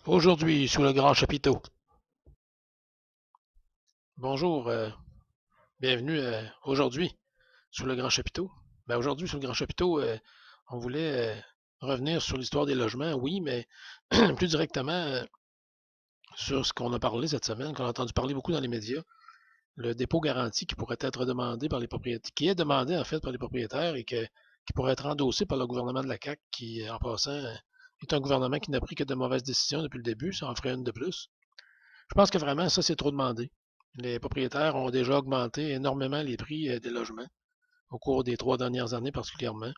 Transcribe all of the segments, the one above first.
Aujourd'hui, sous le grand chapiteau. Bonjour, bienvenue aujourd'hui sous le grand chapiteau. Aujourd'hui, sous le grand chapiteau, on voulait revenir sur l'histoire des logements, oui, mais plus directement sur ce qu'on a parlé cette semaine, qu'on a entendu parler beaucoup dans les médias, le dépôt garanti qui pourrait être demandé par les propriétaires, qui est demandé en fait par les propriétaires et qui pourrait être endossé par le gouvernement de la CAQ, qui, en passant, est un gouvernement qui n'a pris que de mauvaises décisions depuis le début, ça en ferait une de plus. Je pense que vraiment, ça, c'est trop demandé. Les propriétaires ont déjà augmenté énormément les prix des logements au cours des 3 dernières années particulièrement,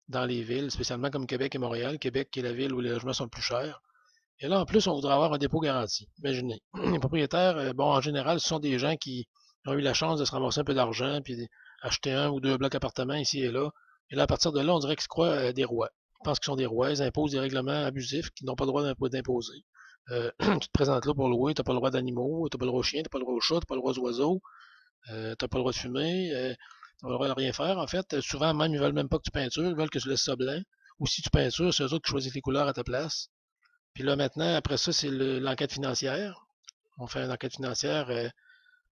dans les villes, spécialement comme Québec et Montréal. Québec qui est la ville où les logements sont le plus chers. Et là, en plus, on voudrait avoir un dépôt garanti. Imaginez. Les propriétaires, bon, en général, ce sont des gens qui ont eu la chance de se ramasser un peu d'argent, puis acheter un ou deux blocs appartements ici et là. Et là, à partir de là, on dirait qu'ils se croient des rois. Ils pensent qu'ils sont des rois, ils imposent des règlements abusifs qu'ils n'ont pas le droit d'imposer. Tu te présentes là pour louer, t'as pas le droit d'animaux, t'as pas le droit aux chiens, t'as pas le droit aux chats, t'as pas le droit aux oiseaux, t'as pas le droit de fumer, t'as pas le droit de rien faire. En fait, souvent même, ils veulent même pas que tu peintures, ils veulent que tu laisses ça blanc. Ou si tu peintures, c'est eux autres qui choisissent les couleurs à ta place. Puis là, maintenant, après ça, c'est l'enquête financière. On fait une enquête financière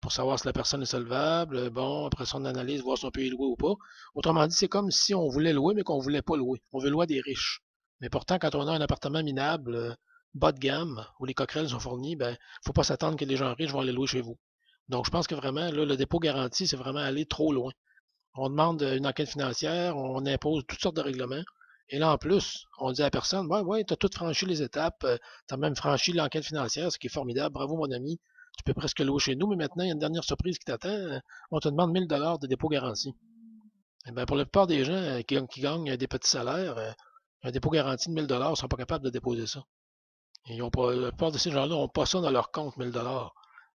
pour savoir si la personne est solvable. Bon, après ça, on analyse, voir si on peut y louer ou pas. Autrement dit, c'est comme si on voulait louer, mais qu'on voulait pas louer. On veut louer des riches. Mais pourtant, quand on a un appartement minable, bas de gamme, où les coquerelles sont fournies, ben, faut pas s'attendre que les gens riches vont aller louer chez vous. Donc, je pense que vraiment, là, le dépôt garanti, c'est vraiment aller trop loin. On demande une enquête financière, on impose toutes sortes de règlements. Et là, en plus, on dit à la personne, ouais, ouais, tu as tout franchi les étapes, tu as même franchi l'enquête financière, ce qui est formidable. Bravo, mon ami. Tu peux presque louer chez nous, mais maintenant, il y a une dernière surprise qui t'attend. On te demande 1000 $ de dépôt garanti. Eh bien, pour la plupart des gens qui gagnent des petits salaires, un dépôt garanti de 1000 $ ne sont pas capables de déposer ça. Et ils ont pas, la plupart de ces gens-là n'ont pas ça dans leur compte, 1000 $.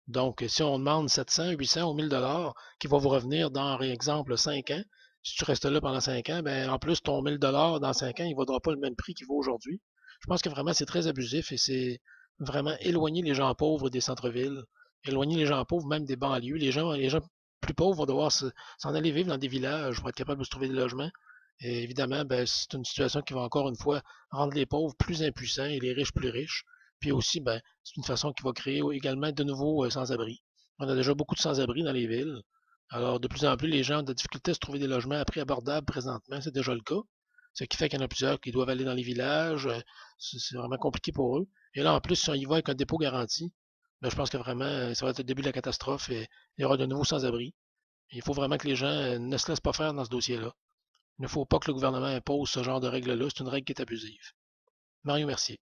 Donc, si on demande 700, 800 ou 1000 $ qui va vous revenir dans, par exemple, 5 ans, si tu restes là pendant 5 ans, ben, en plus, ton 1000 $ dans 5 ans, il ne vaudra pas le même prix qu'il vaut aujourd'hui. Je pense que vraiment, c'est très abusif et c'est vraiment éloigner les gens pauvres des centres-villes, éloigner les gens pauvres même des banlieues. Les gens plus pauvres vont devoir s'en aller vivre dans des villages pour être capables de se trouver des logements. Et évidemment, ben, c'est une situation qui va encore une fois rendre les pauvres plus impuissants et les riches plus riches. Puis aussi, ben, c'est une façon qui va créer également de nouveaux sans-abri. On a déjà beaucoup de sans-abri dans les villes. Alors, de plus en plus, les gens ont de la difficulté à se trouver des logements à prix abordables présentement. C'est déjà le cas. Ce qui fait qu'il y en a plusieurs qui doivent aller dans les villages. C'est vraiment compliqué pour eux. Et là, en plus, si on y va avec un dépôt garanti, ben, je pense que vraiment, ça va être le début de la catastrophe et il y aura de nouveaux sans-abri. Il faut vraiment que les gens ne se laissent pas faire dans ce dossier-là. Il ne faut pas que le gouvernement impose ce genre de règle-là. C'est une règle qui est abusive. Mario Mercier.